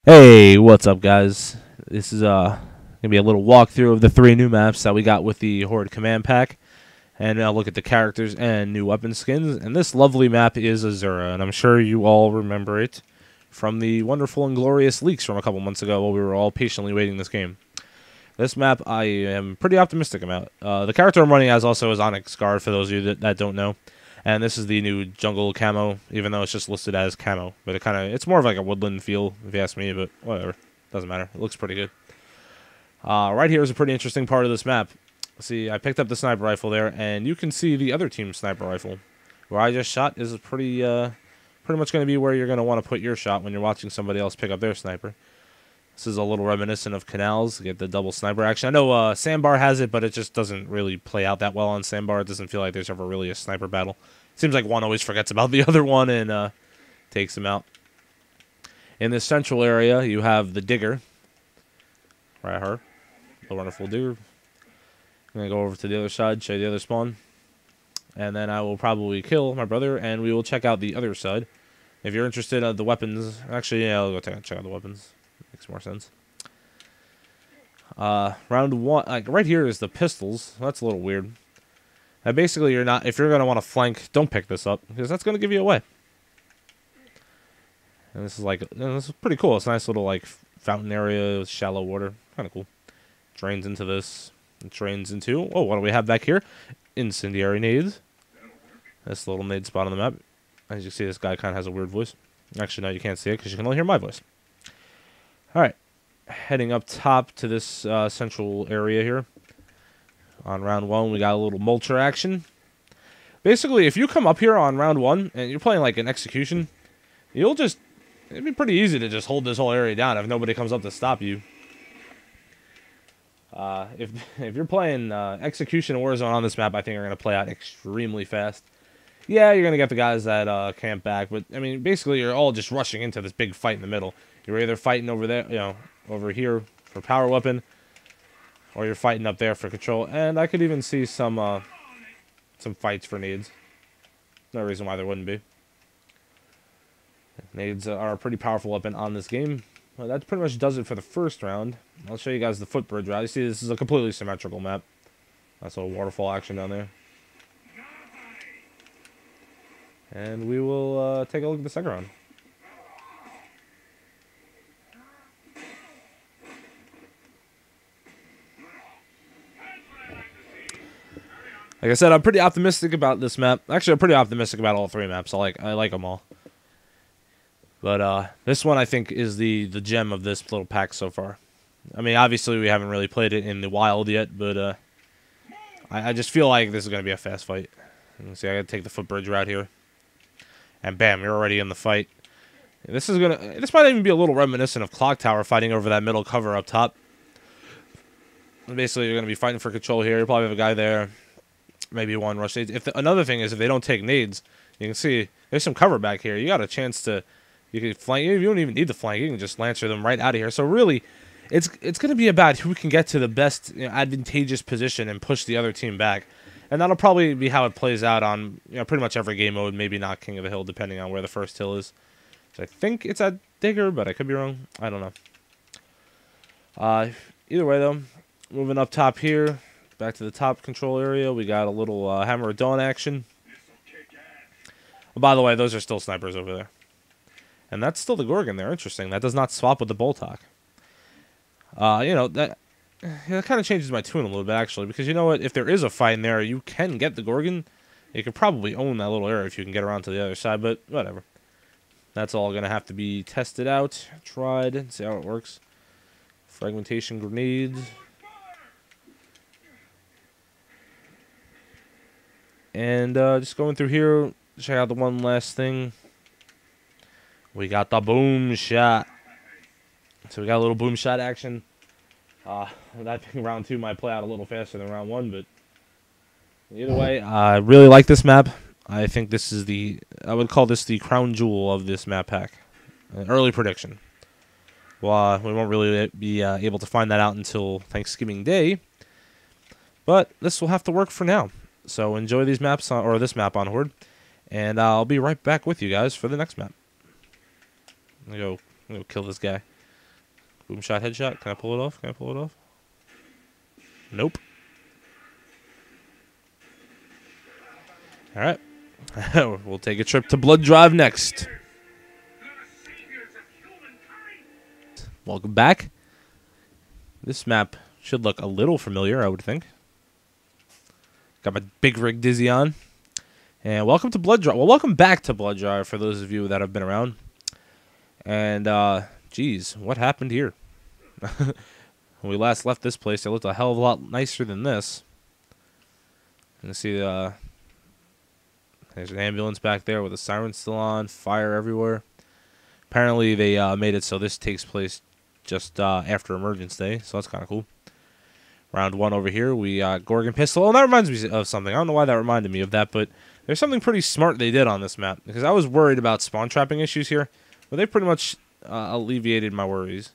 Hey, what's up, guys? This is gonna be a little walkthrough of the 3 new maps that we got with the Horde command pack, and I'll look at the characters and new weapon skins. And this lovely map is Azura, and I'm sure you all remember it from the wonderful and glorious leaks from a couple months ago while we were all patiently waiting this game. This map I am pretty optimistic about. The character I'm running as also is Onyx Guard, for those of you that don't know. And this is the new jungle camo, even though it's just listed as camo. But it's more of like a woodland feel, if you ask me, but whatever. Doesn't matter. It looks pretty good. Right here is a pretty interesting part of this map. See, I picked up the sniper rifle there, and you can see the other team's sniper rifle. Where I just shot is pretty much going to be where you're going to want to put your shot when you're watching somebody else pick up their sniper. This is a little reminiscent of Canals, get the double sniper action. I know Sandbar has it, but it just doesn't really play out that well on Sandbar. It doesn't feel like there's ever really a sniper battle. It seems like one always forgets about the other one and takes him out. In this central area, you have the Digger. Right here. The wonderful Digger. I'm going to go over to the other side, show you the other spawn. And then I will probably kill my brother, and we will check out the other side. If you're interested in the weapons... Actually, yeah, I'll go check out the weapons. Makes more sense. Round one, like right here is the pistols. That's a little weird. Basically, if you're gonna want to flank, don't pick this up because that's gonna give you away. And this is pretty cool. It's a nice little like fountain area with shallow water, kind of cool. Drains into this. It drains into. Oh, what do we have back here? Incendiary nades. This little nade spot on the map. As you can see, this guy kind of has a weird voice. Actually, no, you can't see it because you can only hear my voice. Alright, heading up top to this central area here. On round one, we got a little mulcher action. Basically, if you come up here on round one, and you're playing like an execution, it'd be pretty easy to just hold this whole area down if nobody comes up to stop you. If you're playing execution Warzone on this map, I think you're going to play out extremely fast. Yeah, you're going to get the guys that camp back, but, I mean, basically, you're all just rushing into this big fight in the middle. You're either fighting over there, over here for power weapon, or you're fighting up there for control. And I could even see some fights for nades. No reason why there wouldn't be. Nades are a pretty powerful weapon on this game. Well, that pretty much does it for the first round. I'll show you guys the footbridge route. You see, this is a completely symmetrical map. That's a waterfall action down there. And we will take a look at the second round. Like I said, I'm pretty optimistic about this map. Actually, I'm pretty optimistic about all 3 maps. I like them all. But this one, I think, is the gem of this little pack so far. I mean, obviously, we haven't really played it in the wild yet, but I just feel like this is going to be a fast fight. See, I got to take the footbridge route here. And bam, you're already in the fight. This might even be a little reminiscent of Clock Tower fighting over that middle cover up top. And basically, you're going to be fighting for control here. You probably have a guy there. Maybe one rush nades. Another thing is if they don't take nades, you can see there's some cover back here. You got a chance to, you can flank. You don't even need to flank. You can just lancer them right out of here. So really, it's going to be about who can get to the best advantageous position and push the other team back, and that'll probably be how it plays out on pretty much every game mode. Maybe not King of the Hill, depending on where the first hill is. So I think it's at Digger, but I could be wrong. I don't know. Either way though, moving up top here. Back to the top control area, we got a little Hammer of Dawn action. Oh, by the way, those are still snipers over there. And that's still the Gorgon there. Interesting. That does not swap with the Boltok. That kind of changes my tune a little bit, actually. Because you know what? If there is a fight in there, you can get the Gorgon. You could probably own that little area if you can get around to the other side, but whatever. That's all going to have to be tested out, tried, and see how it works. Fragmentation grenades. And just going through here, check out the one last thing. We got the boom shot. So we got a little boom shot action. I think round 2 might play out a little faster than round 1, but either way, I really like this map. I think this is I would call this the crown jewel of this map pack. An early prediction. Well, we won't really be able to find that out until Thanksgiving Day, but this will have to work for now. So enjoy these maps, or this map on Horde, and I'll be right back with you guys for the next map. I'm gonna go kill this guy. Boom shot, headshot. Can I pull it off? Can I pull it off? Nope. All right. We'll take a trip to Blood Drive next. Welcome back. This map should look a little familiar, I would think. Got my big rig Dizzy on. And welcome to Blood Drive. Well, welcome back to Blood Drive for those of you that have been around. And, geez, what happened here? When we last left this place, it looked a hell of a lot nicer than this. You can see, there's an ambulance back there with a siren still on, fire everywhere. Apparently, they made it so this takes place just after Emergence Day, so that's kind of cool. Round 1 over here, we got Gorgon Pistol. Oh, that reminds me of something. I don't know why that reminded me of that, but there's something pretty smart they did on this map, because I was worried about spawn trapping issues here, but they pretty much alleviated my worries.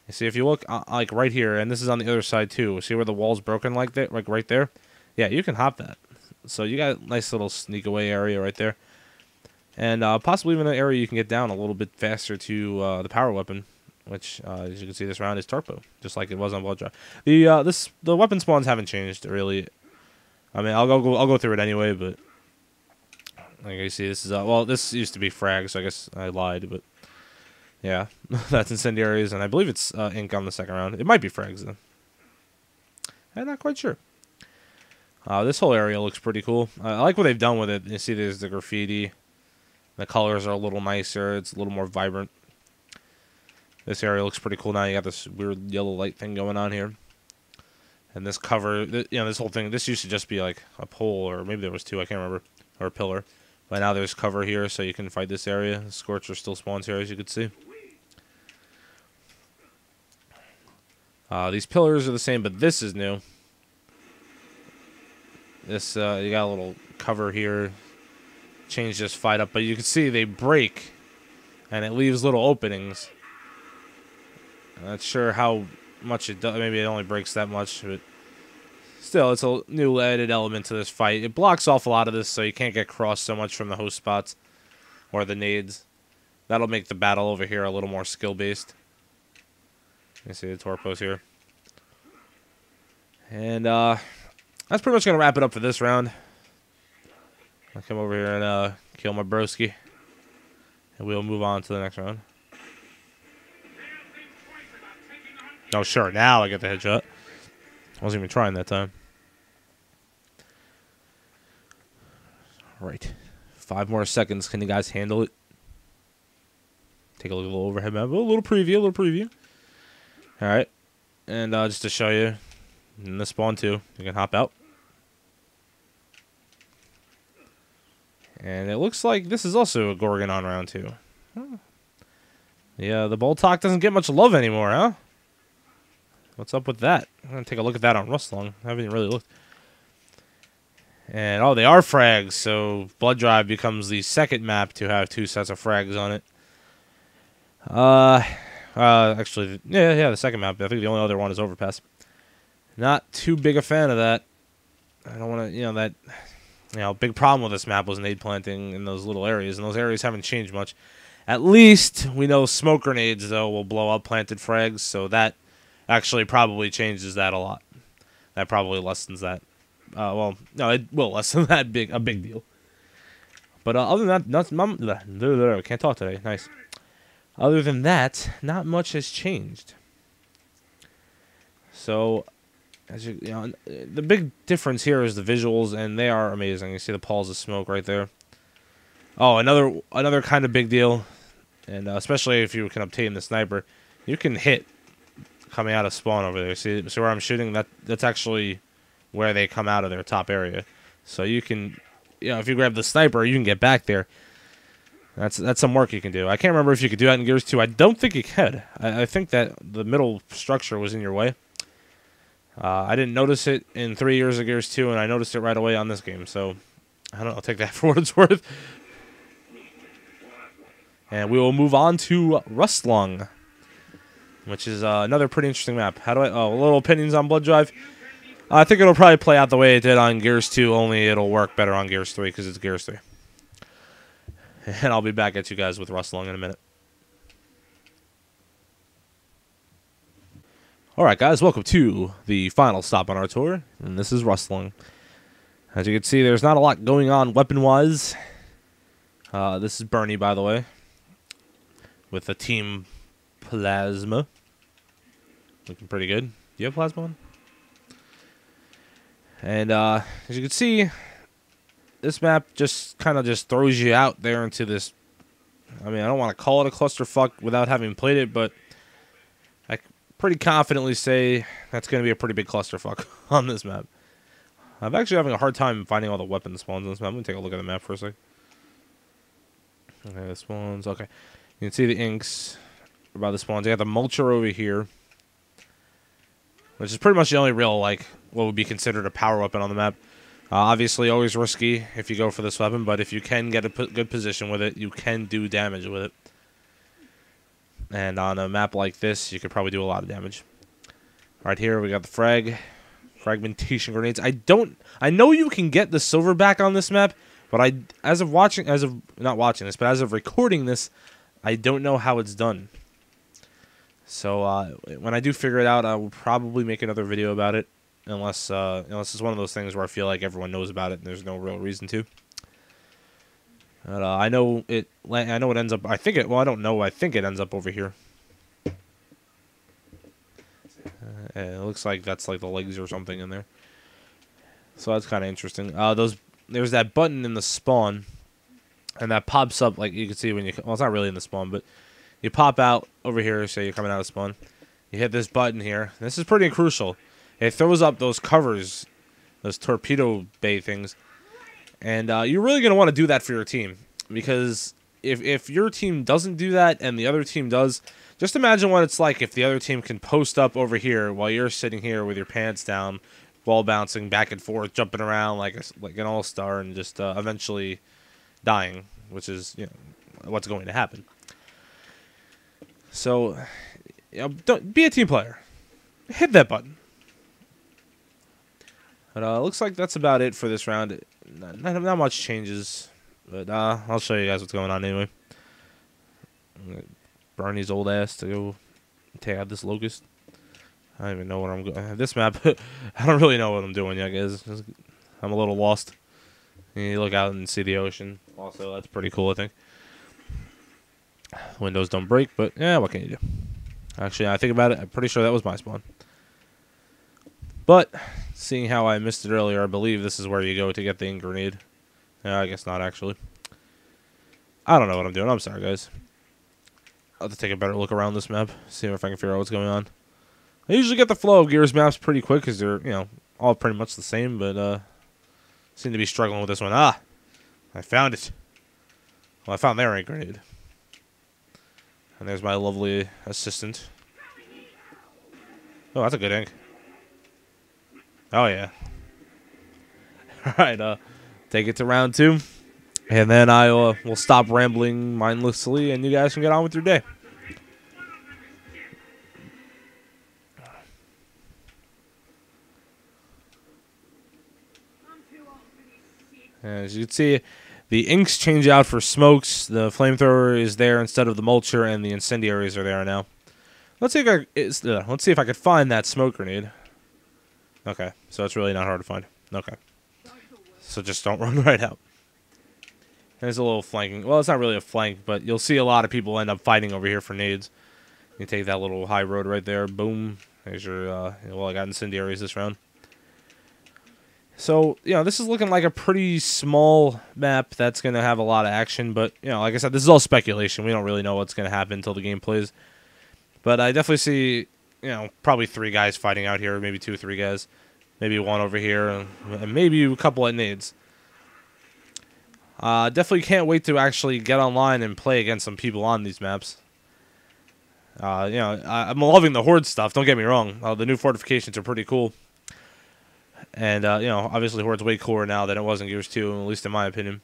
You see, if you look like right here, and this is on the other side too, see where the wall's broken like that, like right there? Yeah, you can hop that. So you got a nice little sneak away area right there. And possibly even an area you can get down a little bit faster to the power weapon, which, as you can see this round, is Tarpo, just like it was on Blood Drive. The weapon spawns haven't changed, really. I mean, I'll go through it anyway, but like you see, this is, well, this used to be frag, so I guess I lied, but yeah, that's incendiaries, and I believe it's ink on the second round. It might be frags, though. I'm not quite sure. This whole area looks pretty cool. I like what they've done with it. You see there's the graffiti. The colors are a little nicer. It's a little more vibrant. This area looks pretty cool now. You got this weird yellow light thing going on here. And this cover, you know, this whole thing, this used to just be like a pole, or maybe there was two, I can't remember, or a pillar. But now there's cover here, so you can fight this area. The Scorcher still spawns here, as you can see. These pillars are the same, but this is new. This, you got a little cover here. Change this fight up, but you can see they break, and it leaves little openings. I'm not sure how much it does. Maybe it only breaks that much, but still, it's a new added element to this fight. It blocks off a lot of this, so you can't get crossed so much from the host spots or the nades. That'll make the battle over here a little more skill-based. You see the torpos here. And that's pretty much going to wrap it up for this round. I'll come over here and kill my broski. And we'll move on to the next round. Oh, sure. Now I get the headshot. I wasn't even trying that time. Right. 5 more seconds. Can you guys handle it? Take a look at the little overhead map. A little preview. All right. And just to show you, in the spawn too, you can hop out. And it looks like this is also a Gorgon on round 2. Huh. Yeah, the Boltok doesn't get much love anymore, huh? What's up with that? I'm going to take a look at that on Rustling. I haven't really looked. And, oh, they are frags, so Blood Drive becomes the second map to have 2 sets of frags on it. Actually, yeah, the second map. I think the only other one is Overpass. Not too big a fan of that. I don't want to, big problem with this map was nade planting in those little areas, and those areas haven't changed much. At least we know smoke grenades, though, will blow up planted frags, so that actually probably changes that a lot. That probably lessens that. Well, no, it will lessen that a big deal. But other than that, I can't talk today. Nice. Other than that, not much has changed. So, as you know, the big difference here is the visuals, and they are amazing. You see the palls of smoke right there. Oh, another kind of big deal, and especially if you can obtain the sniper, you can hit coming out of spawn over there. See where I'm shooting? That's actually where they come out of their top area. So you can, if you grab the sniper, you can get back there. That's some work you can do. I can't remember if you could do that in Gears 2. I don't think you could. I think that the middle structure was in your way. I didn't notice it in 3 years of Gears 2, and I noticed it right away on this game. So, I don't know. I'll take that for what it's worth. And we will move on to Rustling, which is another pretty interesting map. A little opinions on Blood Drive. I think it'll probably play out the way it did on Gears 2, only it'll work better on Gears 3 because it's Gears 3. And I'll be back at you guys with Rustling in a minute. Alright guys, welcome to the final stop on our tour, and this is rustling. As you can see, there's not a lot going on weapon-wise. This is Bernie, by the way, with a Team Plasma. Looking pretty good. Do you have Plasma on? And as you can see, this map just kind of throws you out there into this. I mean, I don't want to call it a clusterfuck without having played it, but I pretty confidently say that's going to be a pretty big clusterfuck on this map. I'm actually having a hard time finding all the weapon spawns on this map. I'm going to take a look at the map for a sec. Okay, the spawns. Okay. You can see the inks about the spawns. You got the mulcher over here, which is pretty much the only real, like, what would be considered a power weapon on the map. Obviously, always risky if you go for this weapon, but if you can get a good position with it, you can do damage with it. And on a map like this, you could probably do a lot of damage. Right here, we got the fragmentation grenades. I know you can get the silverback on this map, but as of recording this, I don't know how it's done. So when I do figure it out, I will probably make another video about it, unless it's one of those things where I feel like everyone knows about it and there's no real reason to. But, I know it ends up. I think it ends up over here. It looks like that's like the legs or something in there. So that's kind of interesting. There's that button in the spawn, and that pops up like you can see when you. Well, it's not really in the spawn, but you pop out over here. Say you're coming out of spawn. You hit this button here. This is pretty crucial. It throws up those covers, those torpedo bay things. And you're really going to want to do that for your team, because if your team doesn't do that and the other team does, just imagine what it's like if the other team can post up over here while you're sitting here with your pants down, ball bouncing back and forth, jumping around like an all-star, and just eventually dying, which is what's going to happen. So, don't be a team player. Hit that button. But looks like that's about it for this round. Not much changes, but I'll show you guys what's going on anyway. Bernie's old ass to go take out this locust. I don't even know what I'm going. This map, I don't really know what I'm doing yet, guys. I'm a little lost. You look out and see the ocean. Also, that's pretty cool, I think. Windows don't break, but yeah, what can you do? Actually, I think about it, I'm pretty sure that was my spawn. But seeing how I missed it earlier, I believe this is where you go to get the ink grenade. Yeah, I guess not, actually. I don't know what I'm doing. I'm sorry, guys. I'll have to take a better look around this map, see if I can figure out what's going on. I usually get the flow of Gears maps pretty quick because they're, all pretty much the same, but seem to be struggling with this one. Ah! I found it. Well, I found their ink grenade. And there's my lovely assistant. Oh, that's a good ink. Oh, yeah. Alright, take it to round 2. And then I will stop rambling mindlessly, and you guys can get on with your day. As you can see, the inks change out for smokes. The flamethrower is there instead of the mulcher, and the incendiaries are there now. Let's see if I could find that smoke grenade. Okay, so it's really not hard to find. Okay. So just don't run right out. There's a little flanking. Well, it's not really a flank, but you'll see a lot of people end up fighting over here for nades. You take that little high road right there. Boom. There's your, well, I got incendiaries this round. So, this is looking like a pretty small map that's going to have a lot of action. But, like I said, this is all speculation. We don't really know what's going to happen until the game plays. But I definitely see, probably 3 guys fighting out here. Maybe 2 or 3 guys. Maybe 1 over here. And maybe a couple at nades. Definitely can't wait to actually get online and play against some people on these maps. I'm loving the Horde stuff. Don't get me wrong. The new fortifications are pretty cool. And, obviously Horde's way cooler now than it was in Gears 2, at least in my opinion.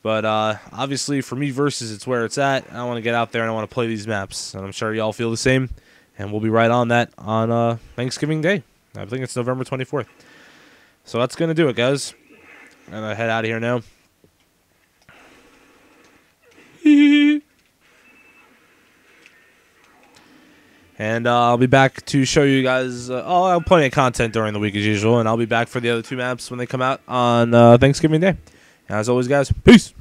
But, obviously, for me versus, it's where it's at. I want to get out there and I want to play these maps. And I'm sure y'all feel the same. And we'll be right on that on Thanksgiving Day. I think it's November 24th. So that's going to do it, guys. I'm going to head out of here now. And I'll be back to show you guys. I'll have plenty of content during the week as usual, and I'll be back for the other 2 maps when they come out on Thanksgiving Day. As always, guys, peace.